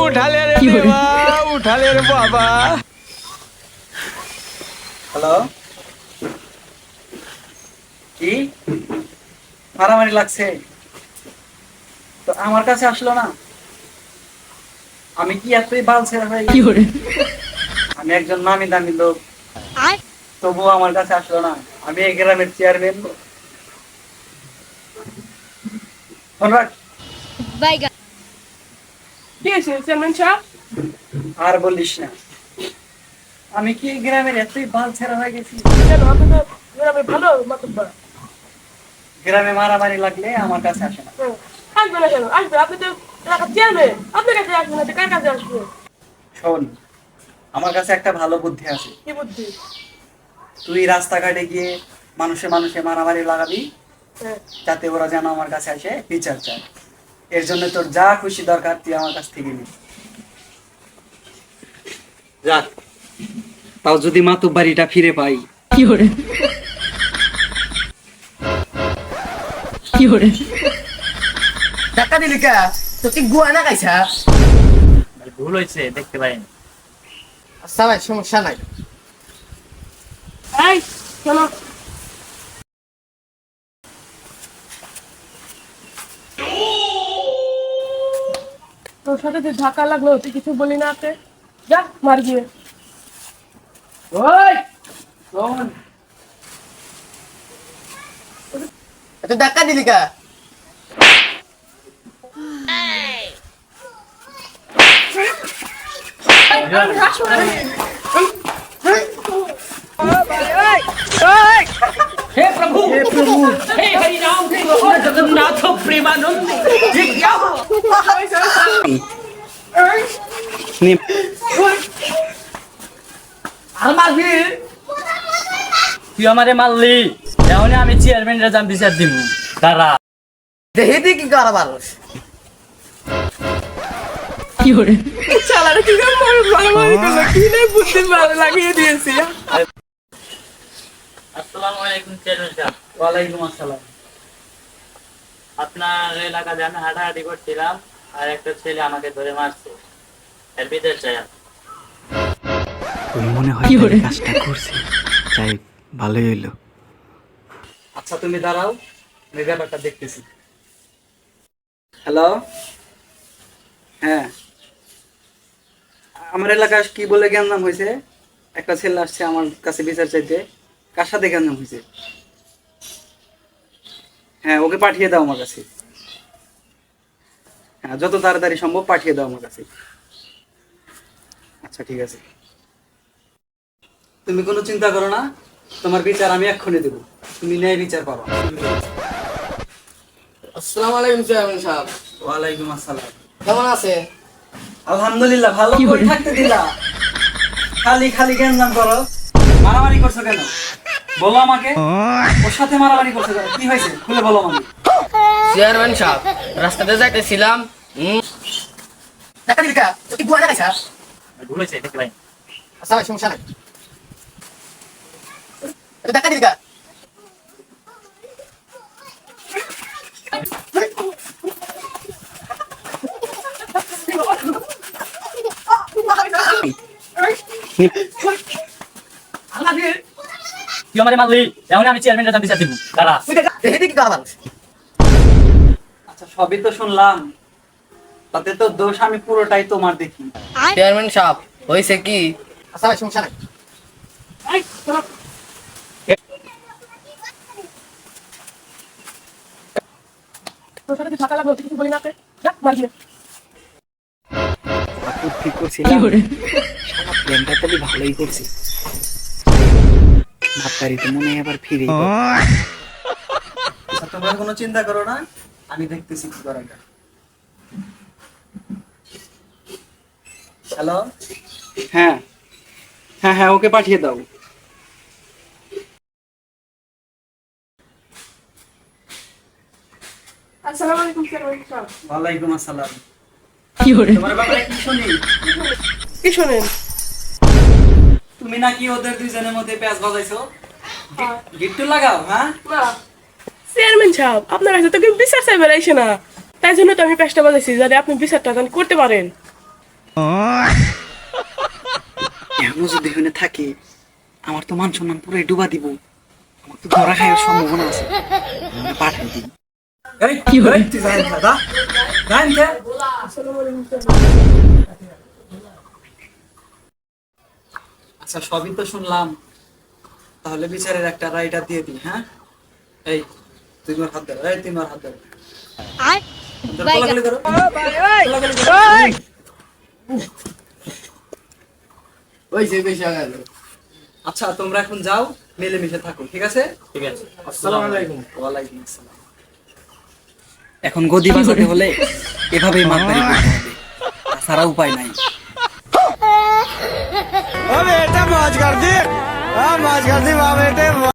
উঠালে রে দেবা, উঠালে রে বাবা। হ্যালো, কি মারামারি লাগছে? তো আমার কাছে আসলো না? আমি কি এতই বালছে ভাই? আমি একজন নামি দামি লোক, তবুও আমার কাছে আসলো না। আমি এই গ্রামের চেয়ারম্যান। ফোন রাখ। কি হয়েছে চেয়ারম্যান সাহেব? আর বলিস না, আমি কি এই গ্রামের এতই বাল ছেড়া হয়ে গেছি। কেন আপনি তো গ্রামে ভালো মাতব্বর। গ্রামে মারামারি লাগলে আমার কাছে আসে না। আসবে না কেন? আসবে, আপনি তো এলাকার চেয়ারম্যান, আপনার কাছে আসবে না তো কার কাছে আসবে? শোন, আমার কাছে একটা ভালো বুদ্ধি আছে। কি বুদ্ধি? তুই রাস্তাঘাটে গিয়ে মানুষে মানুষে মারামারি লাগাবি, হ্যাঁ। যাতে ওরা যেন আমার কাছে আসে বিচার চায়। এর জন্য তোর যা খুশি দরকার তুই আমার কাছ থেকে নিস। যাক, তাও যদি মাতুব বাড়িটা ফিরে পাই। টাকা দিলি কা? তো কি গুয়া না খাইছা? ভুল হয়েছে, দেখতে পাইনি। আচ্ছা ভাই, সমস্যা নাই। এই শোনো, তোর সাথে যে ধাক্কা লাগলো তুই কিছু বলি না আপনি? যা মার গিয়ে। ওই শোন, এত টাকা দিলি কা? আমি হাসবো না। हे प्रभु, हे हरि राम, कृष्ण जगन्नाथ प्रेमानंद, ये क्या हुआ? তুই আমারে মারলি, এখন আমি চেয়ারম্যানের জাম বিচার দিব। দাঁড়া। দেহি দি কি করা মানুষ? চালারে কি করে মারামারি করলো? কি না বুদ্ধি ভালো লাগিয়ে দিয়েছি। আসসালামু আলাইকুম চেয়ারম্যান সাহেব। ওয়ালাইকুম আসসালাম। আপনার এলাকাতে আমি হাঁটাহাঁটি করছিলাম, আর একটা ছেলে আমাকে ধরে মারছে। এর বিচার চাই আমি। মনে হয় তাই কাজটা করছি, যাই ভালোই হইলো। আচ্ছা তুমি দাঁড়াও, আমি ব্যাপারটা দেখতেছি। হ্যালো, হ্যাঁ, আমার এলাকায় কি বলে জ্ঞান হয়েছে? একটা ছেলে আসছে আমার কাছে বিচার চাইতে। কার সাথে জ্ঞান হয়েছে? হ্যাঁ, ওকে পাঠিয়ে দাও আমার কাছে। হ্যাঁ, যত তাড়াতাড়ি সম্ভব পাঠিয়ে দাও আমার কাছে। আচ্ছা ঠিক আছে, তুমি কোনো চিন্তা করো না, তোমার বিচার আমি এক্ষুনি দেবো। তুমি ন্যায় বিচার পাবো। আসসালামু আলাইকুম চেয়ারম্যান সাহেব। ওয়ালাইকুম আসসালাম। কেমন আছে? আলহামদুলিল্লাহ, ভালো করে থাকতে দিলা। খালি খালি জ্ঞান নাম করো। মারামারি করছো কেন বলো আমাকে? ওর সাথে মারামারি করছো কেন? কি হয়েছে খুলে বলো আমাকে। চেয়ারম্যান সাহেব, রাস্তাতে যাইতেছিলাম। টাকা দিলি কা? তো কি গুয়া না খাইছা? ভুল হয়েছে, দেখতে পাইনি। আচ্ছা ভাই, সমস্যা নাই। এত টাকা দিলি কা? তুই আমারে মারলি, এখন আমি চেয়ারম্যানের জাম বিচার দিব। দাঁড়া। দেহি দি কি করা মানুষ? আচ্ছা সবই তো শুনলাম, তাতে তো দোষ আমি পুরোটাই তোমার দেখি। চেয়ারম্যান সাহেব, হয়েছে কি? আচ্ছা ভাই, সমস্যা নাই। এই শোনো, তোর সাথে যে ধাক্কা লাগলো তুই কিছু বলি না আপনি? যা মার গিয়ে। ঠিক করছিলাম, প্ল্যানটা তাহলে ভালোই করছি। মাতারি তো মনে হয় আবার ফিরে আচ্ছা তোমরা কোনো চিন্তা করো না, আমি দেখতেছি কি করা যায়। হ্যালো, হ্যাঁ হ্যাঁ হ্যাঁ, ওকে পাঠিয়ে দাও। আসসালামু আলাইকুম চেয়ারম্যান সাহেব। ওয়ালাইকুম আসসালাম। তোমার ব্যাপারে কি শুনি? কি শোনেন? তুমি নাকি ওদের দুইজনের মধ্যে প্যাঁচ বাজাইছো? গিট্টু লাগাও, হ্যাঁ? না চেয়ারম্যান সাহেব, আপনার কাছে তো কেউ বিচার চাইবে আইসে না, তাই জন্য তো আমি পেশটা বাজাইছি, যাতে আপনি বিচারটা জানি করতে পারেন। এখনো যদি এখানে থাকে আমার তো মান সম্মান পুরো ডুবা দিব, আমার তো ধরা খাওয়ার সম্ভাবনা আছে, আমি পাঠাই দিই। তুই জানেন দাদা, জানেন কে? আচ্ছা সবই তো শুনলাম, তাহলে বিচারের একটা রায়টা দিয়ে দিই। হ্যাঁ, এই তুই আমার হাত ধর, এই তুই আমার হাত ধর। কোলাকুলি করো, কোলাকুলি করো। ওই যে বেশি গেল। আচ্ছা তোমরা এখন যাও, মিলেমিশে থাকো, ঠিক আছে? ঠিক আছে। আসসালামু আলাইকুম। ওয়ালাইকুম আসসালাম। এখন গদি বাজাতে হলে এভাবেই মাতবাড়ি করতে হবে, তাছাড়া উপায় নাই। बेटा मौज कर दी, मौज कर दी वाह बेटे।